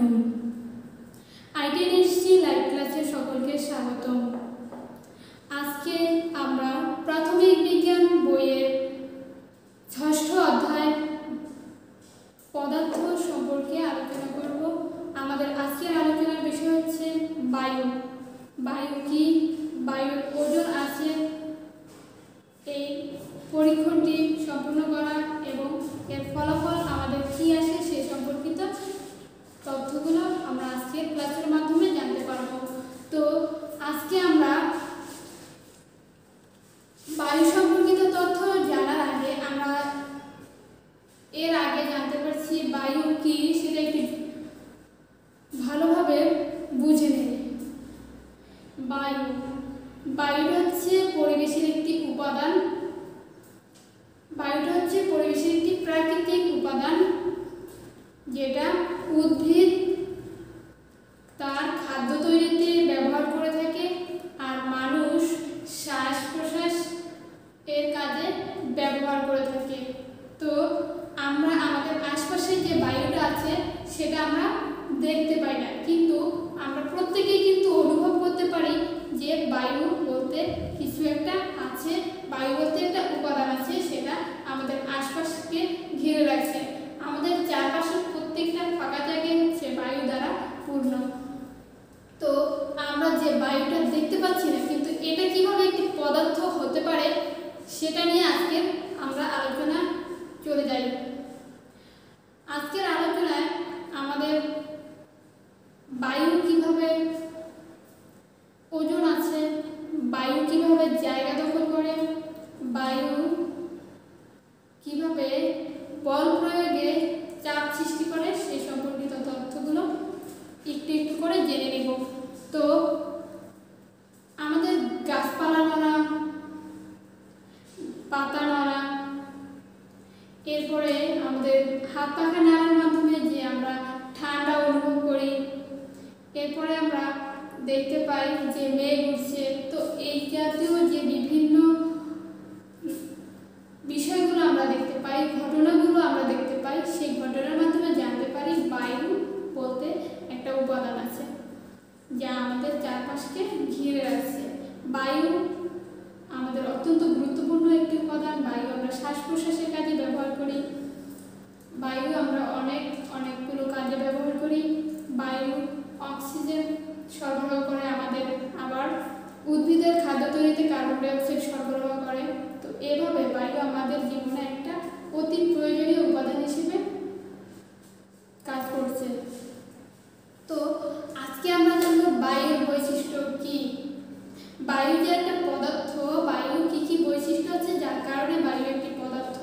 আলাইকুম। আইটেনএসসি লাইভ ক্লাসে সকলকে স্বাগতম। আজকে আমরা প্রাথমিক বিজ্ঞান বইয়ের ৬ষ্ঠ অধ্যায় পদার্থ সম্পর্কে আলোচনা করব। আমাদের আজকের আলোচনার বিষয় হচ্ছে বায়ু। বায়ু কি, বায়ুর ওজন আছে, এই পরীক্ষণটি সম্পূর্ণ করা এবং এর ফলাফল আমাদের কি আসে সে সম্পর্কিত তথ্যগুলো আমরা আজকের ক্লাসের মাধ্যমে জানতে পারবো। তো আজকে আমরা বায়ু সম্পর্কিত তথ্য জানার আগে আমরা এর আগে জানতে পারছি বায়ু কি সেটা একটু ভালোভাবে বুঝে নেই। বায়ু হচ্ছে পরিবেশের একটি উপাদান। বায়ুটা হচ্ছে পরিবেশের একটি প্রাকৃতিক উপাদান যেটা উদ্ভিদ তার খাদ্য তৈরিতে ব্যবহার করে থাকে আর মানুষ শ্বাস প্রশ্বাস এর কাজে ব্যবহার করে থাকে। তো আমরা আমাদের আশপাশে যে বায়ুটা আছে সেটা আমরা দেখতে পাই না, কিন্তু আমরা প্রত্যেকেই কিন্তু অনুভব করতে পারি যে বায়ু বলতে কিছু একটা আছে, বায়ু বলতে একটা উপাদান আছে, সেটা আমাদের আশপাশকে ঘিরে রাখছে। আমাদের চারপাশের প্রত্যেকটা ফাঁকা জায়গায় হচ্ছে বায়ু দ্বারা পূর্ণ। তো আমরা যে বায়ুটা দেখতে পাচ্ছি না, কিন্তু এটা কিভাবে একটি পদার্থ হতে পারে সেটা নিয়ে আজকে আমরা আলোচনা চলে যাই। আজকের আলোচনায় আমাদের বায়ু কিভাবে ওজন আছে, বায়ু কিভাবে জায়গা দখল করে, বায়ু কিভাবে বল প্রয়োগে চাপ সৃষ্টি করে সেই সম্পর্কিত তথ্যগুলো একটু একটু করে জেনে নেব। তো আমাদের গাছপালা নড়া, পাতা নড়া, এরপরে আমাদের হাত পাখা নাড়ার মাধ্যমে যে আমরা ঠান্ডা অনুভব করি, এরপরে আমরা দেখতে পাই যে মেঘ উঠছে। তো এই জাতীয় যে বিভিন্ন বিষয়গুলো আমরা দেখতে পাই, ঘটনাগুলো আমরা দেখতে পাই, সেই ঘটনার মাধ্যমে জানতে পারি বায়ু বলতে একটা উপাদান আছে যা আমাদের চারপাশকে ঘিরে রাখছে। বায়ু আমাদের অত্যন্ত গুরুত্বপূর্ণ একটি উপাদান। বায়ু আমরা শ্বাস প্রশ্বাসের কাজে ব্যবহার করি, বায়ু আমরা অনেকগুলো কাজে ব্যবহার করি। বায়ু অক্সিজেন সরবরাহ করে আমাদের, আবার উদ্ভিদের খাদ্য তৈরিতে কার্বন ডাই অক্সাইড সরবরাহ করে। তো এভাবে বায়ু আমাদের জীবনে একটা অতি প্রয়োজনীয় উপাদান হিসেবে কাজ করছে। তো আজকে আমরা জানবো বায়ুর বৈশিষ্ট্য কি। বায়ু যে একটা পদার্থ, বায়ু কি কি বৈশিষ্ট্য আছে যার কারণে বায়ু একটি পদার্থ।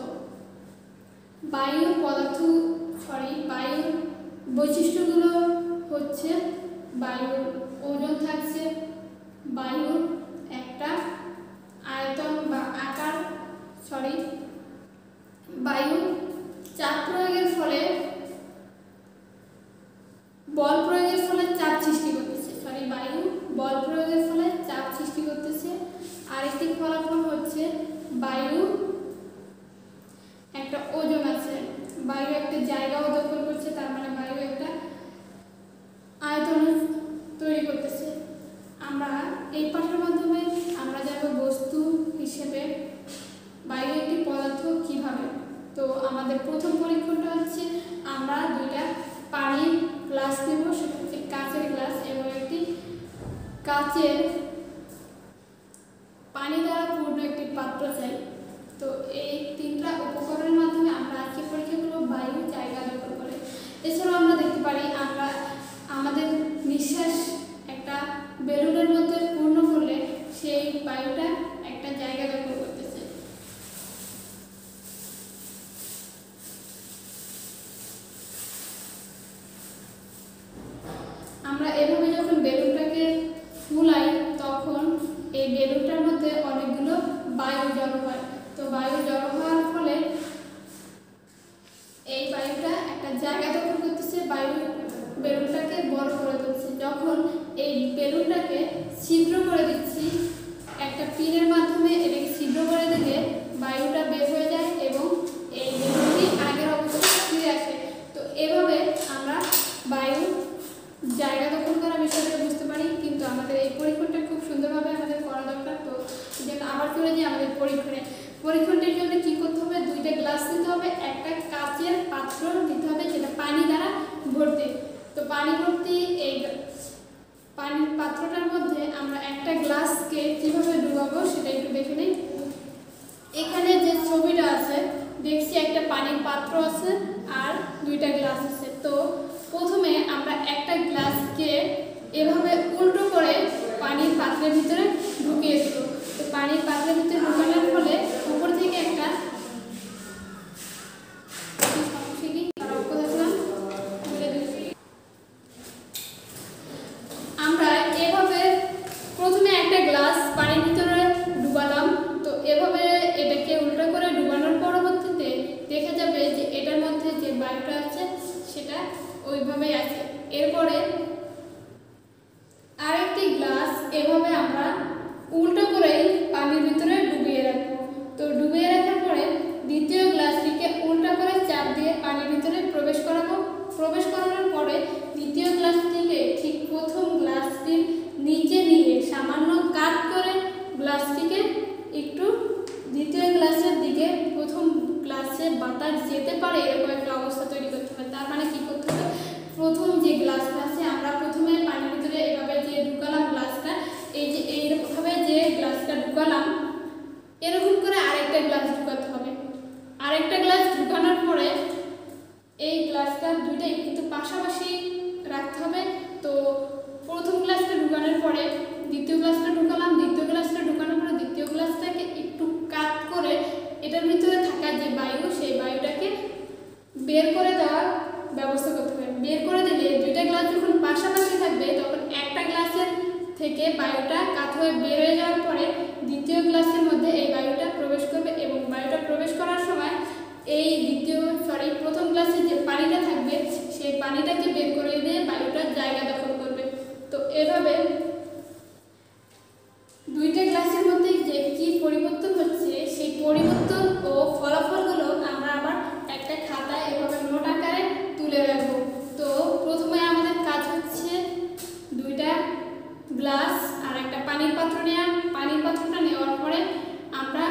বায়ুর বৈশিষ্ট্যগুলো হচ্ছে বায়ুর ওজন থাকছে, বায়ুর একটা আয়তন বা আকার, বায়ু চাপ প্রয়োগের ফলে বল প্রয়োগের ফলে চাপ সৃষ্টি করতেছে, বায়ু বল প্রয়োগের ফলে চাপ সৃষ্টি করতেছে। আরেকটি ফলাফল হচ্ছে বায়ু একটা ওজন আছে, বায়ু একটা জায়গাও দখল করছে, তার মানে বায়ু একটা আয়তন তৈরি করতেছে। আমরা এই পাঠের মাধ্যমে আমরা জানবো বস্তু হিসেবে বায়ু একটি পদার্থ কিভাবে। তো আমাদের প্রথম পরীক্ষণটা হচ্ছে আমরা দুইটা পানির গ্লাস নেব, সেটা হচ্ছে কাচের গ্লাস এবং একটি কাচের পানি দ্বারা পূর্ণ একটি পাত্র চাই। তো এই তিনটা উপকরণের মাধ্যমে আমরা আজকে পরীক্ষা করব বায়ু জায়গা দখল করে। এছাড়াও আমরা দেখতে পারি আমরা আমাদের নিঃশ্বাস একটা বেলুনের মধ্যে পূর্ণ করলে সেই বায়ুটা একটা জায়গা দখল করতেছে। আমরা এভাবে যখন বেলুনটাকে ফুলাই তখন এই বেলুনটার মধ্যে অনেকগুলো বায়ু জড়ো হয়। তো বায়ু জড়ো হওয়ার ফলে এই বায়ুটা একটা জায়গা দখল করতেছে, বায়ু বেলুনটাকে বড় করে তুলছে। যখন পরীক্ষণটির জন্য কি করতে হবে, দুইটা গ্লাস নিতে হবে, একটা কাচের পাত্র নিতে হবে যেটা পানি দ্বারা ভর্তি। তো পানি ভর্তি এই পানির পাত্রটার মধ্যে আমরা একটা গ্লাসকে কিভাবে ডুবাবো সেটা একটু দেখে নিই। এখানে যে ছবিটা আছে দেখছি একটা পানির পাত্র আছে আর দুইটা গ্লাস আছে। তো প্রথমে আমরা একটা গ্লাসকে এভাবে উল্টো করে পানির পাত্রের ভিতরে ঢুকিয়ে দেব। তো পানির পাত্রের ভিতরে ঢুকানোর ফলে উপর থেকে একটা আমরা এভাবে প্রথমে একটা গ্লাস পানির ভিতরে ডুবালাম। তো এভাবে এটাকে উল্টো করে ডুবানোর পরবর্তীতে দেখা যাবে যে এটার মধ্যে যে বায়ুটা আছে সেটা ওইভাবেই আছে। এরপরে আরেকটি গ্লাস এভাবে আমরা উল্টো করে পানির ভিতরে ডুবিয়ে রাখবো। তো ডুবিয়ে রাখার পরে দ্বিতীয় গ্লাসটিকে উল্টো করে চাপ দিয়ে পানির ভিতরে প্রবেশ করাবো। প্রবেশ করানোর পরে দ্বিতীয় গ্লাসটিকে ঠিক প্রথম গ্লাসটির নিচে নিয়ে সামান্য কাট করে গ্লাসটিকে একটু দ্বিতীয় গ্লাসের দিকে প্রথম গ্লাসে বাতাস যেতে পারে এরকম একটা অবস্থা তৈরি করতে হবে। তার মানে কি করতে হবে, প্রথম যে গ্লাসটা আছে আমরা প্রথমে পানির ভিতরে এভাবে যে ঢুকালাম গ্লাসটা, এই যে এইরকমভাবে যে গ্লাসটা ঢুকালাম এরকম করে আরেকটা গ্লাস ঢুকাতে হবে। আরেকটা গ্লাস ঢুকানোর পরে এই গ্লাসটা দুইটাই কিন্তু পাশাপাশি রাখতে হবে। তো প্রথম গ্লাসটা ঢুকানোর পরে দ্বিতীয় গ্লাসটা ঢুকালাম, দ্বিতীয় গ্লাসটা ঢুকানোর পরে দ্বিতীয় গ্লাসটাকে একটু কাট করে এটার ভিতরে থাকা যে বায়ু সেই বায়ুটাকে বের করে দেওয়ার ব্যবস্থা করতে হবে। বের করে দিলে দুইটা গ্লাস যখন পাশাপাশি থাকবে তখন একটা গ্লাসের থেকে বায়ুটা কাট হয়ে বের হয়ে যাওয়ার পরে দ্বিতীয় গ্লাসের মধ্যে এই বায়ুটা প্রবেশ করবে এবং বায়ুটা প্রবেশ করার সময় এই প্রথম গ্লাসে যে পানিটা থাকবে সেই পানিটাকে বের করে দিয়ে বায়ুটার জায়গা দখল করবে। তো এভাবে দুইটা গ্লাসের মধ্যে যে কি পরিবর্তন হচ্ছে সেই পরিবর্তন ও ফলাফলগুলো আমরা আবার একটা খাতায় এভাবে নোট আকারে তুলে রাখবো। তো প্রথমে আমাদের কাজ হচ্ছে দুইটা গ্লাস আর একটা পানির পাত্র নেওয়া। পানির পাত্রটা নেওয়ার পরে আমরা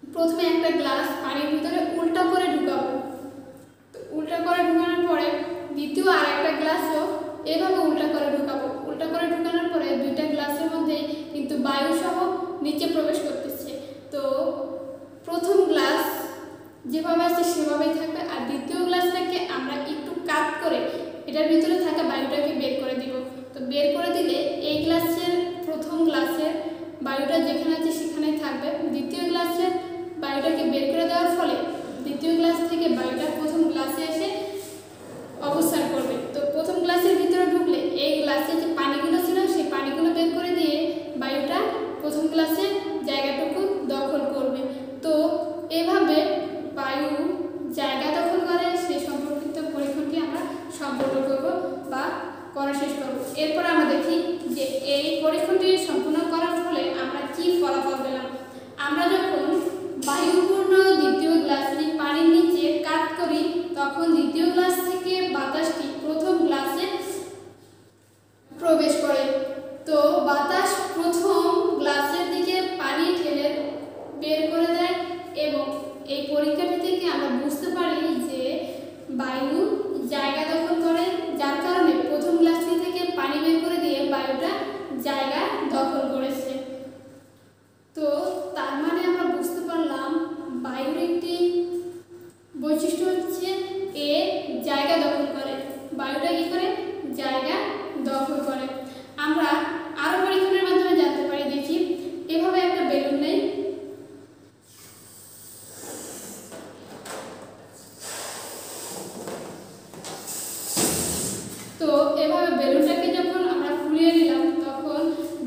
প্রথমে একটা গ্লাস পানির ভিতরে উল্টা করে ঢুকাবো। তো উল্টা করে ঢুকানোর পরে দ্বিতীয় আর একটা গ্লাসও এভাবে উল্টা করে ঢুকাবো। উল্টা করে ঢুকানোর পরে দুইটা গ্লাসের মধ্যে কিন্তু বায়ু সহ নিচে প্রবেশ করতেছে। তো প্রথম গ্লাস যেভাবে আছে সেভাবেই থাকবে আর দ্বিতীয় গ্লাসটাকে আমরা একটু কাট করে এটার ভিতরে থাকা বায়ুটাকে বের করে দিব। তো বের করে দিলে এই গ্লাসের প্রথম গ্লাসের বায়ুটা যেখানে আছে সেখানেই থাকবে। দ্বিতীয় গ্লাসের বায়ুটাকে বের করে দেওয়ার ফলে দ্বিতীয় গ্লাস থেকে বায়ুটা প্রথম গ্লাসে এসে অবস্থান করবে। তো প্রথম গ্লাসের ভিতরে ঢুকলে এই গ্লাসে যে পানিগুলো ছিল সেই পানিগুলো বের করে দিয়ে বায়ুটা প্রথম গ্লাসের জায়গাটুকু দখল করবে। তো এভাবে বায়ু জায়গা দখল করে সেই সম্পর্কিত পরীক্ষণটি আমরা সম্পূর্ণ করব বা করা শেষ করব। এরপর আমরা দেখি যে এই পরীক্ষণটি সম্পূর্ণ করার ফলে আমরা কি ফলাফল পেলাম। আমরা যখন বায়ুপূর্ণ দ্বিতীয় গ্লাসটি পানির নিচে কাট করি তখন দ্বিতীয় গ্লাস থেকে বাতাসটি প্রথম গ্লাসে প্রবেশ করে। তো বাতাস প্রথম গ্লাসের দিকে পানি ঠেলে বের করে দেয় এবং এই পরীক্ষাটি থেকে আমরা বুঝতে পারি যে বায়ু জায়গা দখল করে, যার কারণে প্রথম গ্লাসটি থেকে পানি বের করে দিয়ে বায়ুটা জায়গা দখল করেছে। তো তার মানে আমরা বুঝতে পারলাম বায়ুর একটি বৈশিষ্ট্য হচ্ছে এ জায়গা দখল করে। বায়ুটা কি করে, জায়গা দখল করে। আমরা আরো পরীক্ষণের মাধ্যমে জানতে পারি। দেখি এভাবে একটা বেলুন নেই, তো এভাবে বেলুনটাকে যখন আমরা ফুলিয়ে নিলাম তখন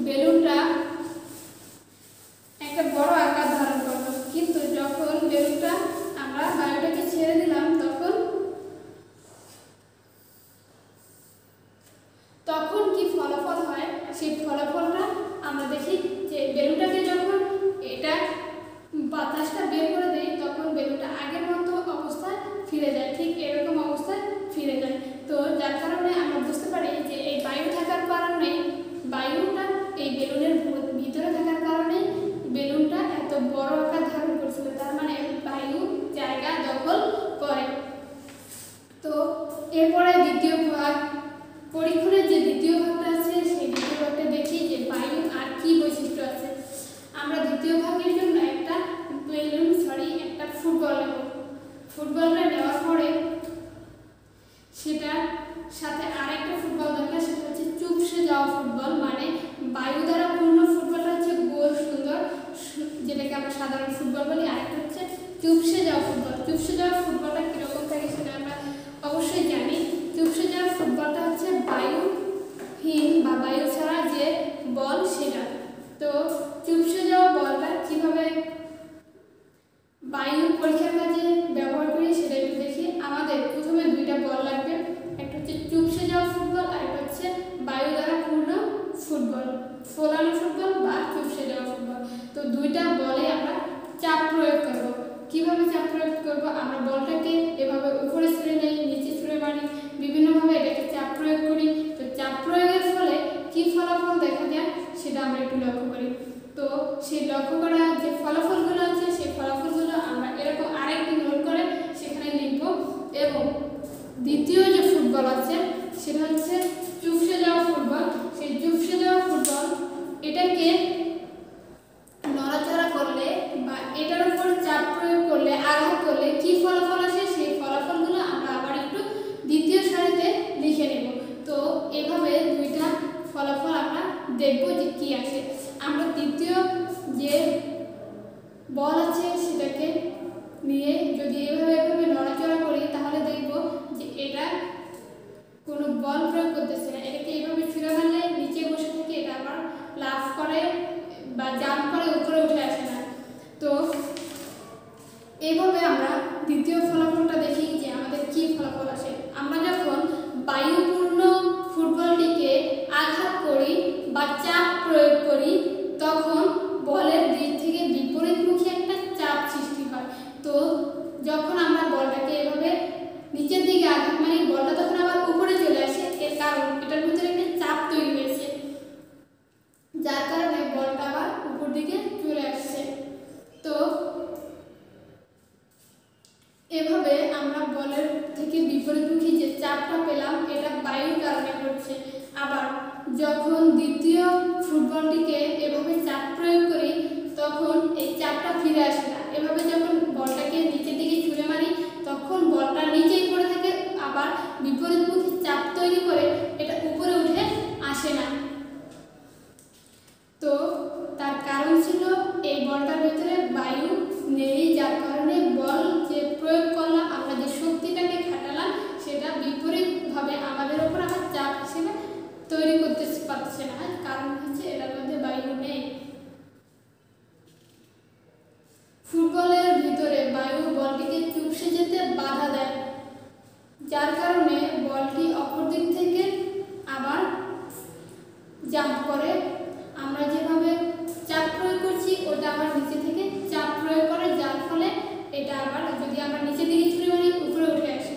বেলুনটা চুপসে যাওয়া ফুটবল। চুপসে যাওয়া ফুটবলটা কীরকম থাকে সেটা আমরা অবশ্যই জানি। চুপসে যাওয়া ফুটবলটা হচ্ছে বায়ুহীন বা বায়ু ছাড়া যে বল সেটা। তো চুপসে যাওয়া বলটা কীভাবে বায়ু পরীক্ষার কাজে ব্যবহার করি সেটা একটু দেখি। আমাদের প্রথমে দুইটা বল লাগবে, একটা হচ্ছে চুপসে যাওয়া ফুটবল আর একটা হচ্ছে বায়ু দ্বারা পূর্ণ ফুটবল, ফোলানো ফুটবল বা চুপসে যাওয়া ফুটবল। তো দুইটা বলে আমরা চাপ প্রয়োগ করব। কিভাবে চাপ প্রয়োগ করব? আমরা বলটাকে এভাবে উপরে ছুঁড়ে নেই, নিচে ছুঁড়ে মারি, বিভিন্নভাবে এটাকে চাপ প্রয়োগ করি। তো চাপ প্রয়োগের ফলে কি ফলাফল দেখা যায় সেটা আমরা একটু লক্ষ্য করি। তো সেই লক্ষ্য করা যে ফলাফলগুলো আছে সেই ফলাফলগুলো আমরা এরকম আরেকটি নোট করে সেখানে লিখব। এবং দ্বিতীয় যে ফুটবল আছে সেটা হচ্ছে চুপসে যাওয়া ফুটবল। সেই চুপসে যাওয়া ফুটবল এটাকে নড়াচড়া করলে বা এটার উপর চাপ প্রয়োগ করলে, আঘাত করলে কি ফলাফল আসে সেই ফলাফলগুলো আমরা আবার একটু দ্বিতীয় সারিতে লিখে নেব। তো এভাবে দুইটা ফলাফল আমরা দেখব যে কি আসে। আমরা দ্বিতীয় যে বল আছে সেটাকে নিয়ে যদি এভাবে নড়াচড়া করি তাহলে দেখব যে এটা কোনো বল প্রয়োগ করতেছে না। এটাকে এইভাবে ছুঁড়ে মারলে নিচে বসে থেকে এটা আবার লাফ করে বা জাম্প করে উপরে উঠে আসে না। তো এইভাবে আমরা দ্বিতীয় ফলাফলটা দেখি যে আমাদের কি ফলাফল আসে। আমরা যখন বায়ুপূর্ণ ফুটবলটিকে আঘাত করি বা চাপ প্রয়োগ করি তখন বলের দিক থেকে বিপরীতমুখী একটা চাপ সৃষ্টি হয়। তো যখন আমরা বলটাকে এভাবে নিচের দিকে আঘাত মারি বলটা তখন আবার উপরে চলে আসে। এর কারণ এটার ভিতরে একটা চাপ তৈরি হয়েছে, যার কারণে বলটা আবার উপর দিকে চলে আসছে। তো এভাবে আমরা বলের থেকে বিপরীতমুখী যে চাপটা পেলাম এটা বায়ুর কারণে ঘটছে। আবার যখন দ্বিতীয় ফুটবলটিকে এভাবে চাপ প্রয়োগ করি তখন এই চাপটা ফিরে আসে না। এভাবে যখন বলটাকে নিচের দিকে ছুঁড়ে মারি তখন বলটা নিচেই পড়ে থাকে, আবার বিপরীতমুখী চাপ তৈরি করে এটা উপরে উঠে আসে না। তো তার কারণ ছিল এই বলটার ভিতরে বায়ু নেই, যার কারণে বল যে প্রয়োগ করলাম, আমরা যে শক্তিটাকে খাটালাম সেটা বিপরীতভাবে আমাদের উপর আবার চাপ হিসেবে তৈরি করতে পারছে না। কারণ হচ্ছে এটার মধ্যে বায়ু নেই। ফুটবলের ভিতরে বায়ু বলটিকে চুপসে যেতে বাধা দেয়, যার কারণে বলটি অপর দিক থেকে আবার জাম্প করে। আমরা যেভাবে চাপ প্রয়োগ করছি ওটা আবার নিচে থেকে চাপ প্রয়োগ করে, যার ফলে এটা আবার যদি আমরা নিচের দিকে ছুঁড়ে মারি উপরে উঠে আসে।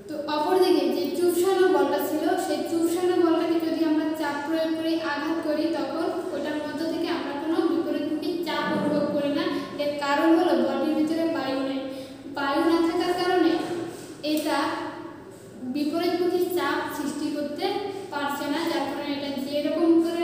তো অপরদিকে যে চুপসানো বলটা ছিল সেই চুপসানো বলটাকে যদি আমরা চাপ প্রয়োগ করি, আঘাত করি, তখন ওটার মধ্য থেকে আমরা কোনো বিপরীতমুখী চাপ অনুভব করি না। এর কারণ হলো বলটির ভিতরে বায়ু নেই। বায়ু না থাকার কারণে এটা বিপরীতমুখী চাপ সৃষ্টি করতে পারছে না, যার কারণে এটা যেরকম করে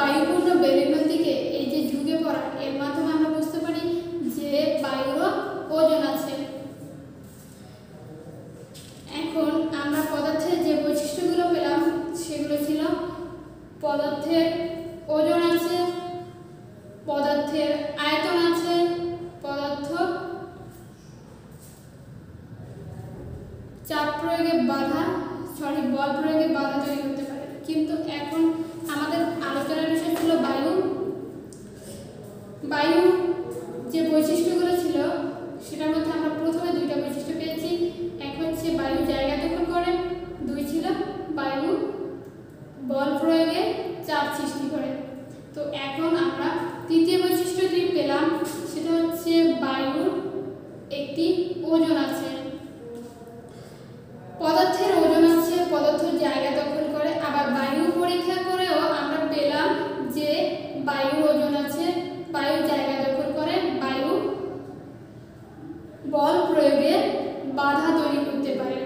বায়ুপূর্ণ বেলুনের দিকে এই যে ঝুঁকে পড়া, এর মাধ্যমে আমরা বুঝতে পারি যে বায়ুরও ওজন আছে। এখন আমরা পদার্থের যে বৈশিষ্ট্যগুলো পেলাম সেগুলো ছিল পদার্থের ওজন আছে, পদার্থের আয়তন আছে, পদার্থ চাপ প্রয়োগে বল প্রয়োগে বাধা তৈরি করতে পারে। কিন্তু এখন আমাদের আলোচনার বিষয় ছিল বায়ু। বায়ু যে বৈশিষ্ট্যগুলো ছিল সেটার মধ্যে আমরা প্রথমে দুইটা বৈশিষ্ট্য পেয়েছি। এক হচ্ছে বায়ু জায়গা দখল করে, দুই ছিল বায়ু বল প্রয়োগে চাপ সৃষ্টি করে। তো এখন আমরা তৃতীয় বৈশিষ্ট্যটি পেলাম, সেটা হচ্ছে বায়ুর একটি ওজন আছে। পদার্থের ওজন আছে, পদার্থ জায়গা দখল করে। আবার বায়ু পরীক্ষা করেও আমরা পেলাম যে বায়ুর ওজন আছে, বায়ু জায়গা দখল করে, বায়ু বল প্রয়োগে বাধা তৈরি করতে পারে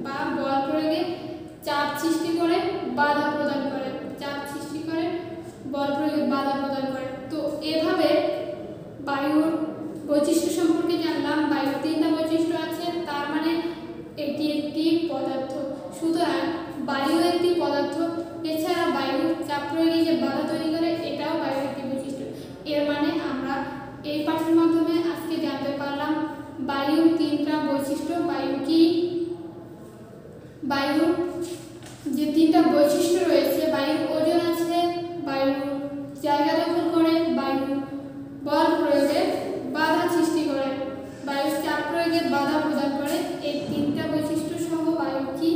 বা বল প্রয়োগে চাপ সৃষ্টি করে বাধা প্রদান করে, চাপ সৃষ্টি করে বল প্রয়োগে বাধা প্রদান করে। তো এভাবে বায়ুর বৈশিষ্ট্য সম্পর্কে জানলাম। বায়ুর তিনটা বৈশিষ্ট্য আছে, তার মানে এটি একটি পদার্থ। সুতরাং বায়ু একটি পদার্থ। এছাড়া বায়ু চাপ প্রয়োগে যে বাধা তৈরি করে এটাও বায়ুর একটি বৈশিষ্ট্য। এর মানে আমরা এই পাঠের মাধ্যমে আজকে জানতে পারলাম বায়ুর তিনটা বৈশিষ্ট্য। বায়ু কি? বায়ুর যে তিনটা বৈশিষ্ট্য রয়েছে, বায়ুর ওজন আছে, বায়ু জায়গা দখল করে, বায়ু বল প্রয়োগে বাধা সৃষ্টি করে, বায়ু চাপ প্রয়োগে বাধা প্রদান করে। এই তিনটা বৈশিষ্ট্য সহ বায়ু কি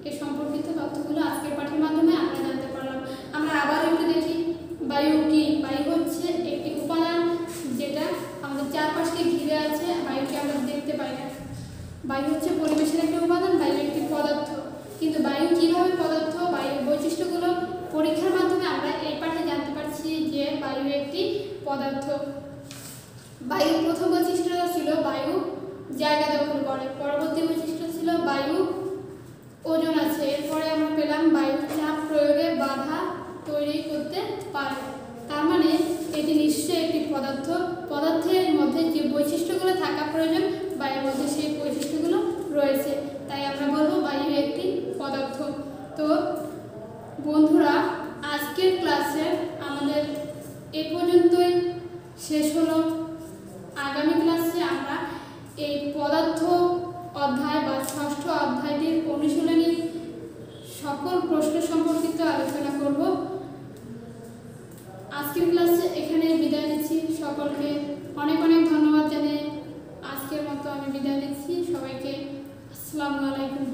এ সম্পর্কিত তথ্যগুলো আজকের পাঠের মাধ্যমে আমরা জানতে পারলাম। আমরা আবার একটু দেখি বায়ু কি। বায়ু হচ্ছে একটি উপাদান যেটা আমাদের চারপাশকে ঘিরে আছে, বায়ুকে আমরা দেখতে পাই না। বায়ু হচ্ছে পরিবেশের একটা উপাদান, বায়ু একটি পদার্থ। কিন্তু বায়ু কিভাবে পদার্থ, বায়ুর বৈশিষ্ট্যগুলো পরীক্ষার মাধ্যমে আমরা এই পাঠে জানতে পারছি যে বায়ু একটি পদার্থ। বায়ুর প্রথম বৈশিষ্ট্যটা ছিল বায়ু জায়গা দখল করে, পরবর্তী বৈশিষ্ট্য ছিল বায়ু ওজন আছে, এরপরে আমরা পেলাম বায়ু চাপ প্রয়োগে বাধা তৈরি করতে পারে। তার মানে এটি নিশ্চয়ই একটি পদার্থ। পদার্থের মধ্যে যে বৈশিষ্ট্যগুলো থাকা প্রয়োজন বায়ুর মধ্যে সেই বৈশিষ্ট্যগুলো রয়েছে, তাই আমরা বলবো বায়ু একটি পদার্থ। তো বন্ধুরা, আজকের ক্লাসে আমাদের এ পর্যন্তই শেষ হলো। আগামী ক্লাসে আমরা এই পদার্থ অধ্যায় বা ষষ্ঠ অধ্যায়টির অনুশীলনীর সকল প্রশ্ন সম্পর্কিত আলোচনা করব। আজকের ক্লাসে এখানে বিদায় নিচ্ছি। সকলকে অনেক অনেক ধন্যবাদ জানিয়ে আজকের মতো আমি বিদায় নিচ্ছি। সবাইকে আসসালামু আলাইকুম।